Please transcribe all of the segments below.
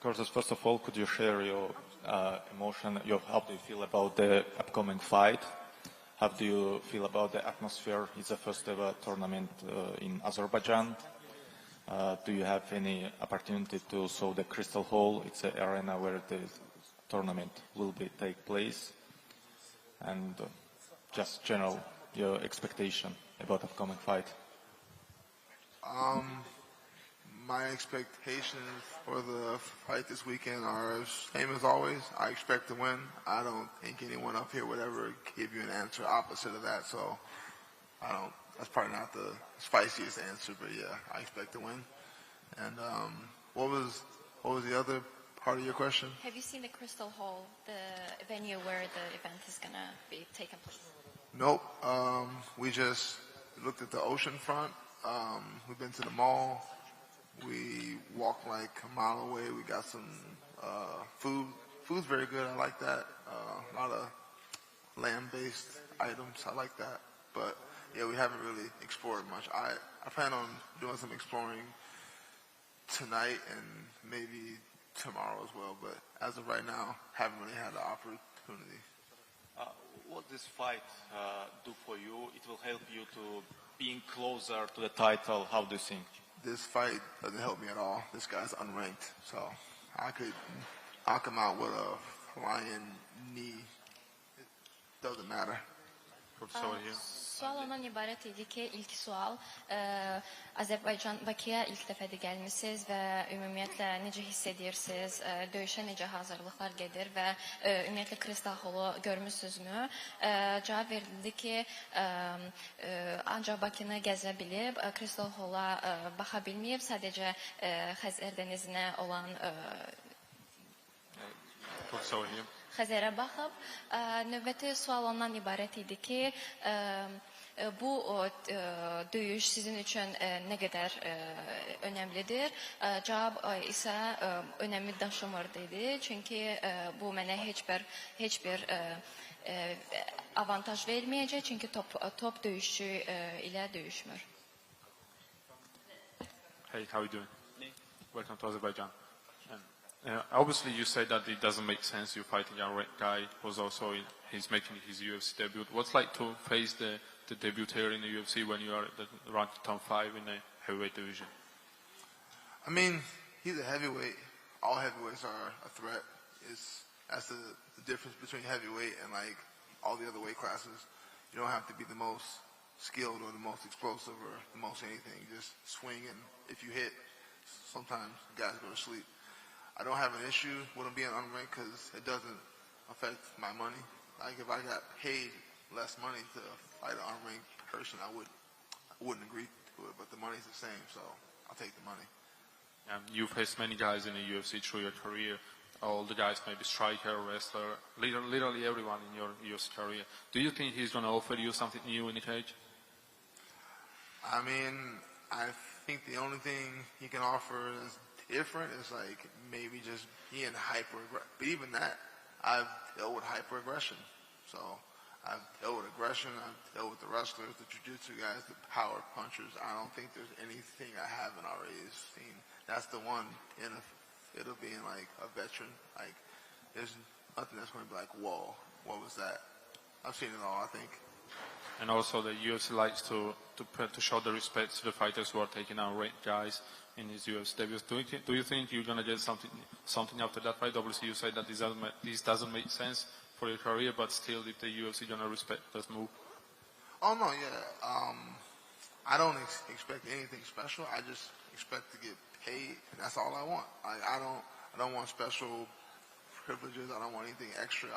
Curtis, first of all, could you share your emotion, how do you feel about the upcoming fight? How do you feel about the atmosphere? It's the first ever tournament in Azerbaijan. Do you have any opportunity to saw the Crystal Hall? It's an arena where the tournament will take place. And just general, your expectation about upcoming fight. My expectations for the fight this weekend are same as always. I expect to win. I don't think anyone up here would ever give you an answer opposite of that. So that's probably not the spiciest answer, but yeah, I expect to win. And what was the other part of your question? Have you seen the Crystal Hall, the venue where the event is gonna be taking place? Nope. We just looked at the ocean front. We've been to the mall. We walked like a mile away. We got some food. Food's very good. I like that. A lot of land-based items. I like that. But yeah, we haven't really explored much. I plan on doing some exploring tonight and maybe tomorrow as well. But as of right now, haven't really had the opportunity. What this fight do for you? It will help you to being closer to the title. How do you think? This fight doesn't help me at all. This guy's unranked, so I could knock him out with a flying knee. It doesn't matter. Sual ondan ibarət idi ki, ilk sual, Azərbaycan Bakıya ilk dəfədir gəlmisiniz və ümumiyyətlə necə hiss edirsiniz, döyüşə necə hazırlıqlar gedir və ümumiyyətlə Crystal Hall-u görmüsünüzmü? Cavab verildi ki, ancaq Bakını gəzə bilib, Crystal Hall-a baxa bilməyib, sadəcə Xəzər dənizinə olan Xəzərə baxıb. Növbəti sual ondan ibarət idi ki, bu döyüş sizin üçün nə qədər önəmlidir? Cavab isə önəmi daşımır dedi. Çünki bu mənə heç bir avantaj verməyəcək. Çünki top döyüşçü ilə döyüşmür. Hey, how are you doing? Welcome to Azerbaijan. Obviously, you say that it doesn't make sense you fighting a red guy who's also he's making his UFC debut. What's like to face the debut here in the UFC when you are ranked top 5 in the heavyweight division? I mean, he's a heavyweight. All heavyweights are a threat. That's the difference between heavyweight and like all the other weight classes. You don't have to be the most skilled or the most explosive or the most anything. Just swing, and if you hit, sometimes guys go to sleep. I don't have an issue with him being unranked because it doesn't affect my money. Like if I got paid less money to fight an unranked person, I wouldn't agree to it. But the money's the same, so I'll take the money. You've faced many guys in the UFC through your career. All the guys, maybe striker, wrestler, literally everyone in your UFC career. Do you think he's going to offer you something new in the cage? I mean, I think the only thing he can offer is different. It's like maybe just being but even that, I've dealt with hyper-aggression. So I've dealt with aggression, I've dealt with the wrestlers, the jiu-jitsu guys, the power punchers. I don't think there's anything I haven't already seen. That's the one benefit of being like a veteran. Like there's nothing that's going to be like, whoa, what was that? I've seen it all, I think. And also the UFC likes to show the respect to the fighters who are taking out red guys in his UFC debuts. Do you think you're gonna get something after that fight? Obviously, you say that this doesn't make sense for your career, but still, if the UFC gonna respect this move. Oh no, yeah. I don't expect anything special. I just expect to get paid, and that's all I want. I don't want special privileges. I don't want anything extra.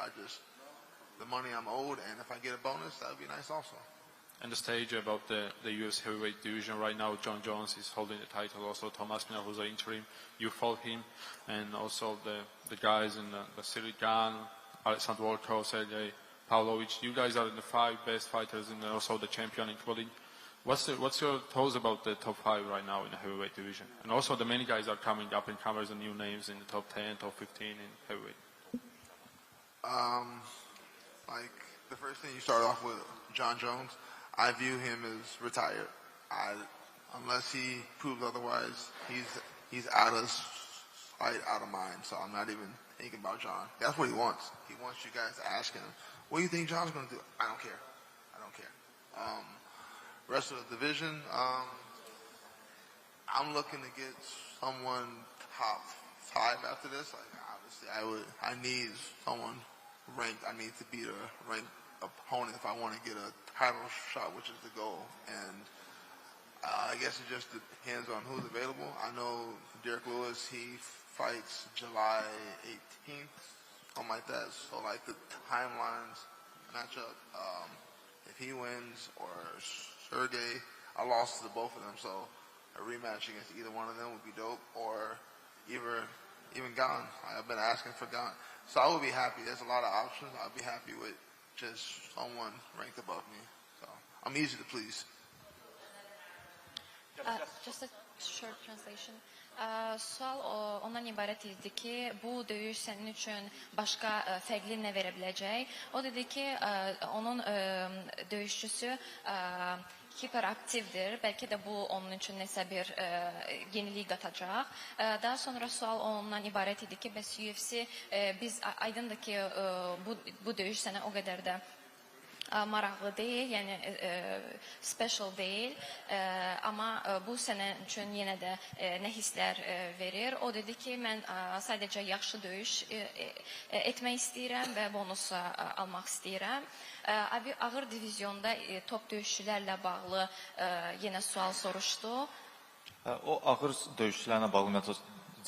The money I'm owed, and if I get a bonus, that would be nice also. And the stage about the UFC heavyweight division right now, John Jones is holding the title, also Tom Aspinall, who's an interim. You fought him, and also the guys in the Cyril Gane, Alexander Volkov, Sergey Pavlovich. You guys are the 5 best fighters, and also the champion including. What's your thoughts about the top 5 right now in the heavyweight division? And also the many guys are coming up and comers and new names in the top 10, top 15 in heavyweight. Like the first thing you start off with, John Jones. I view him as retired. Unless he proves otherwise, he's out of fight out of mind, so I'm not even thinking about John. That's what he wants. He wants you guys to ask him, what do you think John's going to do? I don't care. I don't care. Rest of the division, I'm looking to get someone top 5 after this. Like, obviously, I need someone ranked. I need to beat a ranked opponent if I want to get a title shot, which is the goal. And I guess it just depends on who's available. I know Derek Lewis, he fights July 18th, something like that. So, like, the timelines match up. If he wins or Sergey, I lost to both of them, so a rematch against either one of them would be dope, or even Gan. I've been asking for Gan. So I would be happy. There's a lot of options. I'd be happy with just someone ranked above me. So I'm easy to please. Just a short translation. Sual ondan ibarət idi ki, bu döyüş sənin üçün başqa fərqli nə verə biləcək? O dedi ki, onun döyüşçüsü hiperaktivdir. Bəlkə də bu onun üçün nəsə bir yenilik qatacaq. Daha sonra sual ondan ibarət idi ki, bəs UFC biz aydındır ki, bu döyüş sənə o qədər də maraqlı deyil, yəni special deyil, amma bu sənə üçün yenə də nə hisslər verir. O dedi ki, mən sadəcə yaxşı döyüş etmək istəyirəm və bonus almaq istəyirəm. Ağır divizyonda top döyüşçülərlə bağlı yenə sual soruşdu. O ağır döyüşçülərlə bağlı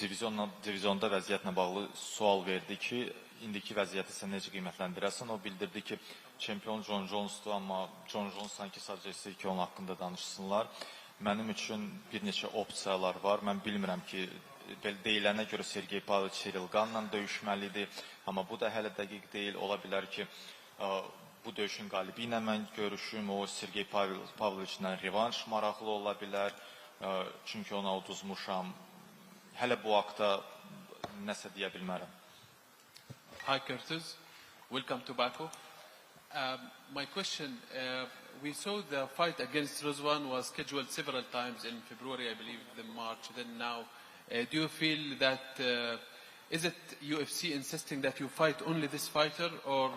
divizyonda vəziyyətlə bağlı sual verdi ki, indiki vəziyyəti sən necə qiymətləndirəsən? O bildirdi ki, çempion John Jones'dur, amma John Jones sanki sadəcə istəyir ki, onun haqqında danışsınlar. Mənim üçün bir neçə opsiyalar var. Mən bilmirəm ki, deyilənə görə Sergey Pavlovich Cyril Ganla döyüşməlidir, amma bu da hələ dəqiq deyil. Ola bilər ki, bu döyüşün qalibi ilə mən görüşüm, o Sergey Pavlovichlə revanş maraqlı ola bilər, çünki ona uduzmuşam. Hələ bu haqda nəsə deyə bilmərəm. Hi Curtis, welcome to Baku. My question, we saw the fight against Rizwan was scheduled several times in February, I believe, then March, then now. Do you feel that, is it UFC insisting that you fight only this fighter, or?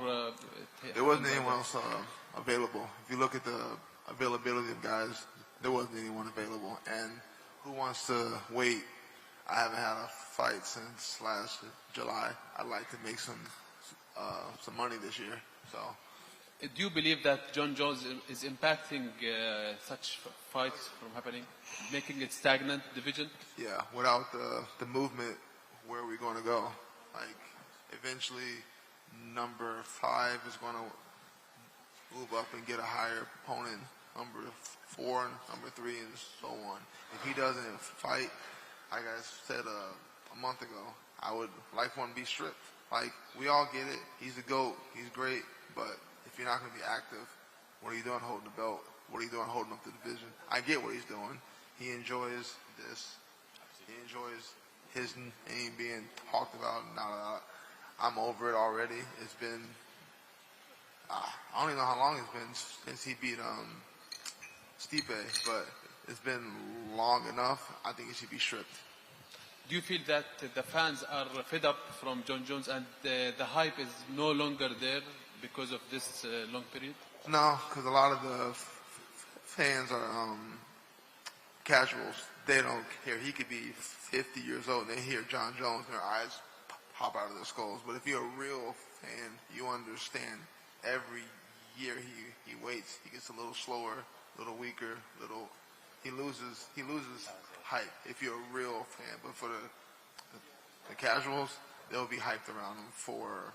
There wasn't anyone else available. If you look at the availability of guys, there wasn't anyone available. And who wants to wait? I haven't had a fight since last July. I'd like to make some money this year. So, do you believe that John Jones is impacting such fights from happening, making it stagnant division? Yeah, without the movement, where are we going to go? Like, eventually, number 5 is going to move up and get a higher opponent. Number 4, number 3, and so on. If he doesn't fight, like I said a month ago, I would like one to be stripped. Like, we all get it. He's a GOAT. He's great. But if you're not going to be active, what are you doing holding the belt? What are you doing holding up the division? I get what he's doing. He enjoys this. He enjoys his name being talked about. I'm over it already. It's been, I don't even know how long it's been since he beat Stipe, but it's been long enough. I think it should be stripped. Do you feel that the fans are fed up from John Jones and the hype is no longer there because of this long period? No, because a lot of the fans are casuals. They don't care. He could be 50 years old and they hear John Jones and their eyes pop out of their skulls. But if you're a real fan, you understand every year he waits. He gets a little slower, a little weaker, he loses hype if you're a real fan. But for the casuals, they'll be hyped around him for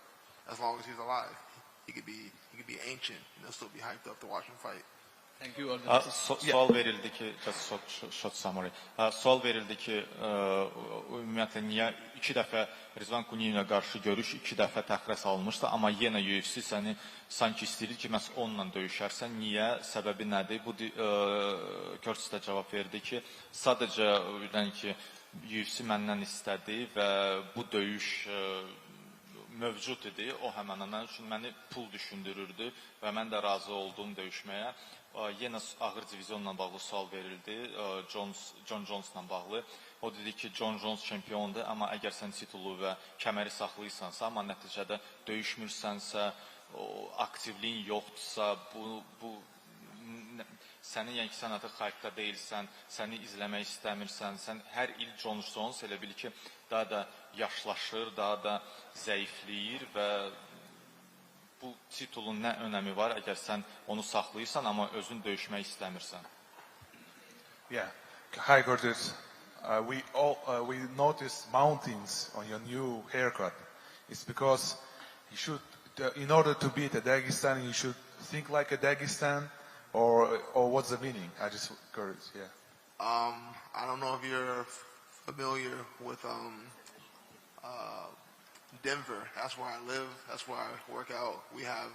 as long as he's alive. He could be ancient and they'll still be hyped up to watch him fight. Thank you. Sual verildi ki, short summary. Sual verildi ki, ümumiyyətlə niyə 2 dəfə Rizvan Quniyevə qarşı görüş 2 dəfə təxirə salınmışdı, amma yenə UFC səni sanki istəyir ki, məhz onunla döyüşərsən. Niyə? Səbəbi nədir? Bu Curtis də cavab verdi ki, sadəcə ki, UFC məndən istədi və bu döyüş mövcud idi. O həmən mən üçün məni pul düşündürürdü və mən də razı oldum döyüşməyə. Yenə ağır divizyonla bağlı sual verildi, John Jones'la bağlı. O dedi ki, John Jones çempiondur, amma əgər sən titulu və kəməri saxlayırsansa, amma nəticədə döyüşmürsənsə, aktivliyin yoxdursa, sənin yəni ki, sən artıq xaykda deyilsən, səni izləmək istəmirsən, sən hər il John Jones elə bil ki, daha da yaşlaşır, daha da zəifləyir və bu titulun nə önəmi var, əgər sən onu saxlayırsan, amma özün döyüşmək istəmirsən. Yeah. Hi, Curtis. We noticed mountains on your new haircut. It's because you should, in order to beat a Dagestani, you should think like a Dagestan, or what's the meaning? I just curious. Yeah. I don't know if you're familiar with Denver. That's where I live. That's where I work out. We have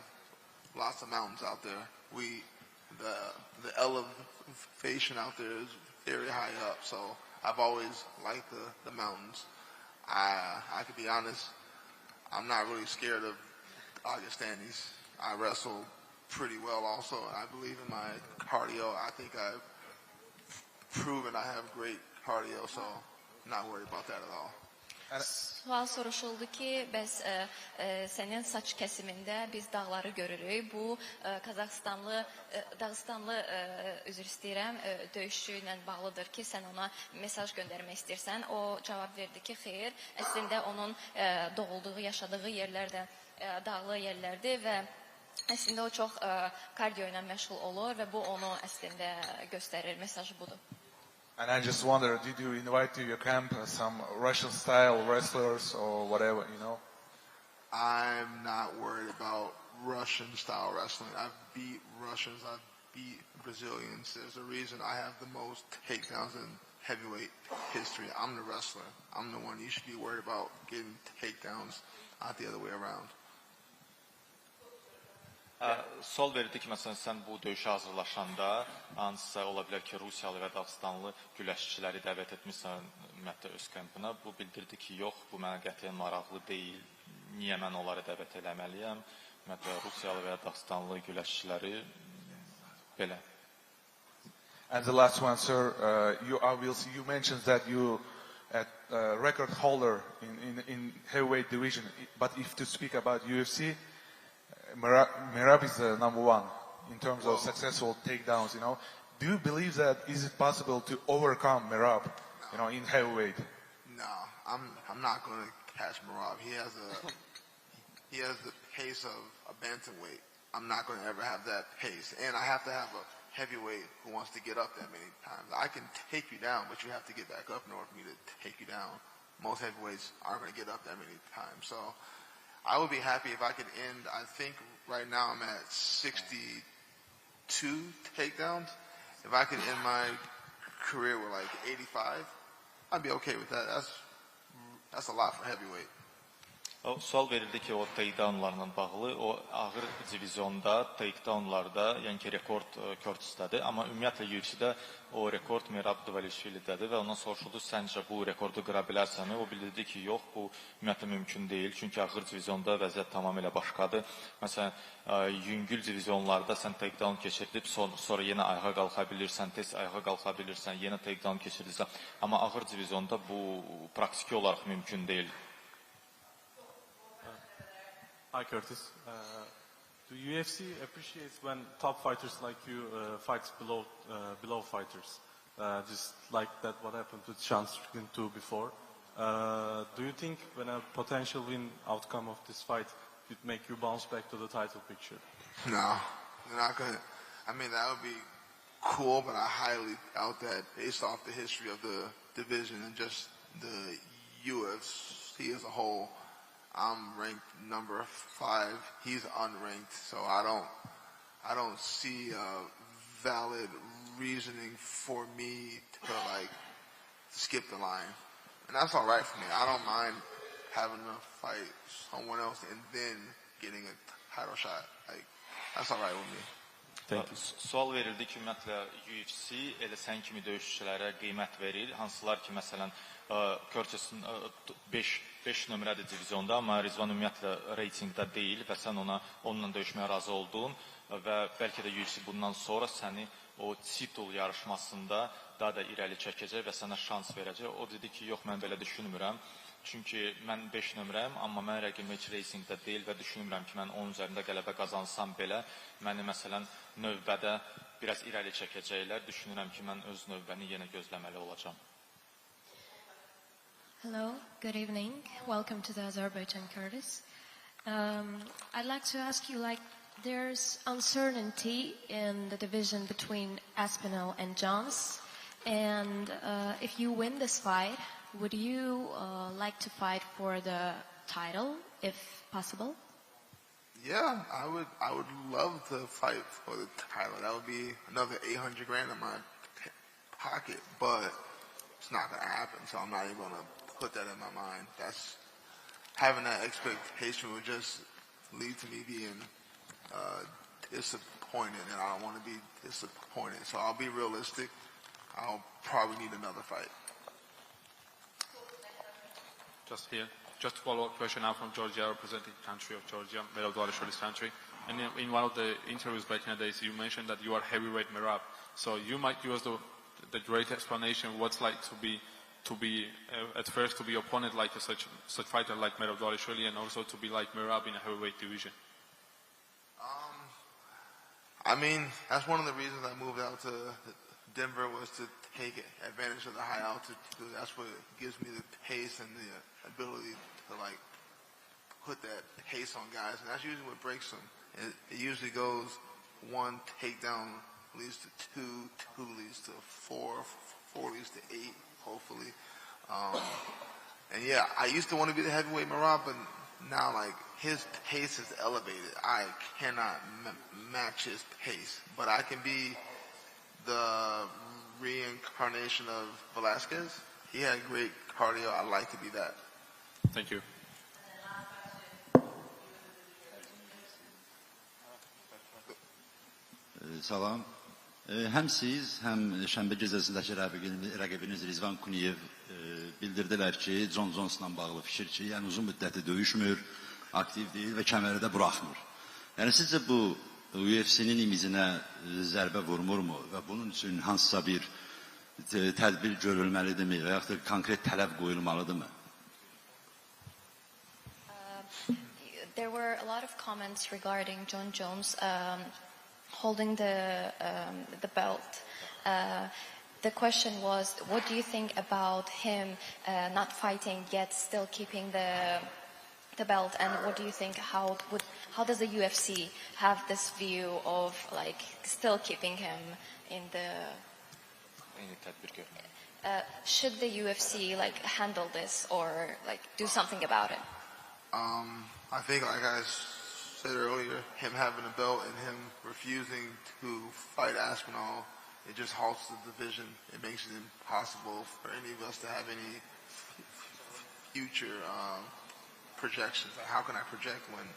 lots of mountains out there. The elevation out there is very high up. So I've always liked the mountains. I could be honest, I'm not really scared of Dagestanis. I wrestle pretty well also. I believe in my cardio. I think I've proven I have great cardio, so I'm not worried about that at all. Sual soruşuldu ki, bəs sənin saç kəsimində biz dağları görürük. Bu Dağıstanlı üzr istəyirəm, döyüşçü ilə bağlıdır ki, sən ona mesaj göndərmək istəyirsən. O cavab verdi ki, xeyr, əslində onun doğulduğu, yaşadığı yerlər də dağlı yerlərdir və əslində o çox kardiyo ilə məşğul olur və bu onu əslində göstərir, mesajı budur. And I just wonder, did you invite to your camp some Russian-style wrestlers or whatever, you know? I'm not worried about Russian-style wrestling. I've beat Russians. I've beat Brazilians. There's a reason I have the most takedowns in heavyweight history. I'm the wrestler. I'm the one you should be worried about getting takedowns, not the other way around. Sual verdi ki, məsələn, sən bu döyüşə hazırlaşanda hansısa ola bilər ki, Rusiyalı və Dağıstanlı güləşçiləri dəvət etmişsən ümumiyyətlə öz kampına. Bu bildirdi ki, yox, bu mənə qətiyyən maraqlı deyil. Niyə mən onları dəvət eləməliyəm? Ümumiyyətlə, Rusiyalı və Dağıstanlı güləşçiləri belə. And the last one, sir, you mentioned that you a record holder in heavyweight division, but if to speak about UFC, Merab is the number one in terms of successful takedowns, you know. Do you believe that is it possible to overcome Merab, you know, in heavyweight? No, I'm not going to catch Merab. He has the pace of a bantamweight. I'm not going to ever have that pace, and I have to have a heavyweight who wants to get up that many times. I can take you down, but you have to get back up in order for me to take you down. Most heavyweights aren't going to get up that many times, so I would be happy if I could end, I think right now I'm at 62 takedowns. If I could end my career with like 85, I'd be okay with that. That's a lot for heavyweight. O sual verildi ki, o takedownlarla bağlı, o ağır divizionda, takedownlarda, yəni ki, rekord Curtis'dədir. Amma ümumiyyətlə UFC-də o rekord Merab Dvalishvili'dədir və ondan soruşuldu, səncə bu rekordu qıra bilərsənmi? O bildirdi ki, yox, bu ümumiyyətlə mümkün deyil. Çünki ağır divizionda vəziyyət tamamilə başqadır. Məsələn, yüngül divizionlarda sən takedown keçirdib, sonra yenə ayağa qalxa bilirsən, tez ayağa qalxa bilirsən, yenə takedown keçirirsən. Amma ağır divizionda bu praktiki olaraq mümkün deyil. Hi Curtis. The UFC appreciates when top fighters like you fight below fighters, just like that what happened to Sean Strickland 2 before. Do you think when a potential win outcome of this fight would make you bounce back to the title picture? No, they're not gonna. I mean, that would be cool, but I highly doubt that based off the history of the division and just the UFC as a whole. I'm ranked number 5. He's unranked, so I don't see a valid reasoning for me to like skip the line, and that's all right for me. I don't mind having to fight someone else and then getting a title shot. Like that's all right with me. Thank you. Sual verildi ki, ümumiyyətlə UFC elə sən kimi döyüşçülərə qiymət verir. Hansılar ki, məsələn, Curtis'in 5 nömrəli divizionda, amma Rizvan ümumiyyətlə reytingdə deyil və sən onunla döyüşməyə razı oldun və bəlkə də UFC bundan sonra səni o titul yarışmasında daha da irəli çəkəcək və sənə şans verəcək. O dedi ki, yox, mən belə düşünmürəm. Çünki mən 5 nömrəyəm, amma mən rəqib match racingdə deyil və düşünmürəm ki, mən onun üzərində qələbə qazansam belə, məni məsələn növbədə biraz irəli çəkəcəklər. Düşünürəm ki, mən öz növbəni yenə gözləməli olacağam. Hello, good evening. Welcome to the Azerbaijan, Curtis. I'd like to ask you, there's uncertainty in the division between Aspinall and Jones, and if you win this fight, would you like to fight for the title, if possible? Yeah, I would love to fight for the title. That would be another 800 grand in my pocket, but it's not going to happen, so I'm not even going to put that in my mind. Having that expectation would just lead to me being disappointed, and I don't want to be disappointed. So I'll be realistic. I'll probably need another fight. Just here. Just a follow-up question now from Georgia, representing the country of Georgia, Merab Dvalishvili's country. And in one of the interviews back in the days, you mentioned that you are heavyweight Merab. So you might give us the great explanation what's like to be at first to be opponent like such fighter like Merab Dvalishvili, and also to be like Merab in a heavyweight division. I mean, that's one of the reasons I moved out to Denver, was to take advantage of the high altitude. That's what gives me the pace and the ability to put that pace on guys, and that's usually what breaks them. It usually goes 1 takedown leads to 2, 2 leads to 4, 4 leads to 8, hopefully. And yeah, I used to want to be the heavyweight Merab, but now his pace is elevated. I cannot match his pace, but I can be the reincarnation of Velasquez. He had great cardio. I'd like to be that. Thank you. Salam. Həm siz, həm şənbə gecəsindəki rəqibiniz Rizvan Kuniyev bildirdilər ki, John Jones'la bağlı fikir ki, yəni uzun müddəti döyüşmür, aktiv deyil və kəməri də buraxmır. Yəni sizcə bu UFC-nin imicinə zərbə vurmurmu və bunun üçün hansısa bir tədbir görülməlidirmi və yaxud da konkret tələb qoyulmalıdırmı? There were a lot of comments regarding John Jones holding the belt. The question was, what do you think about him not fighting yet still keeping the belt, and what do you think, how does the UFC have this view of still keeping him in the should the UFC handle this or do something about it? I think, like I said earlier, him having a belt and him refusing to fight Aspinall, it just halts the division. It makes it impossible for any of us to have any future projections. How can I project when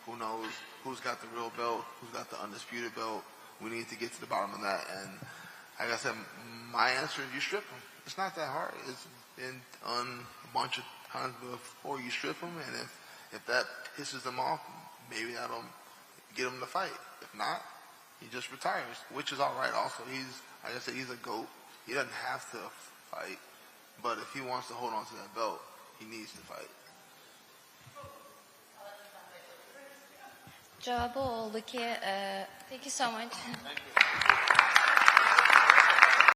who knows who's got the real belt, who's got the undisputed belt? We need to get to the bottom of that. And like I said, my answer is you strip him. It's not that hard. It's been done a bunch of times before. You strip him, and if that pisses him off, maybe that'll get him to fight. If not, he just retires, which is all right also. Like I said, he's a GOAT. He doesn't have to fight, but if he wants to hold on to that belt, he needs to fight. Cevabı oldu ki, thank you so much. Thank you.